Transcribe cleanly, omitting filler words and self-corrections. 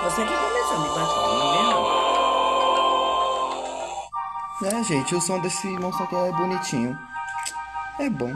Você que começou me batendo, não É, gente, o som desse monstro aqui é bonitinho. É bom.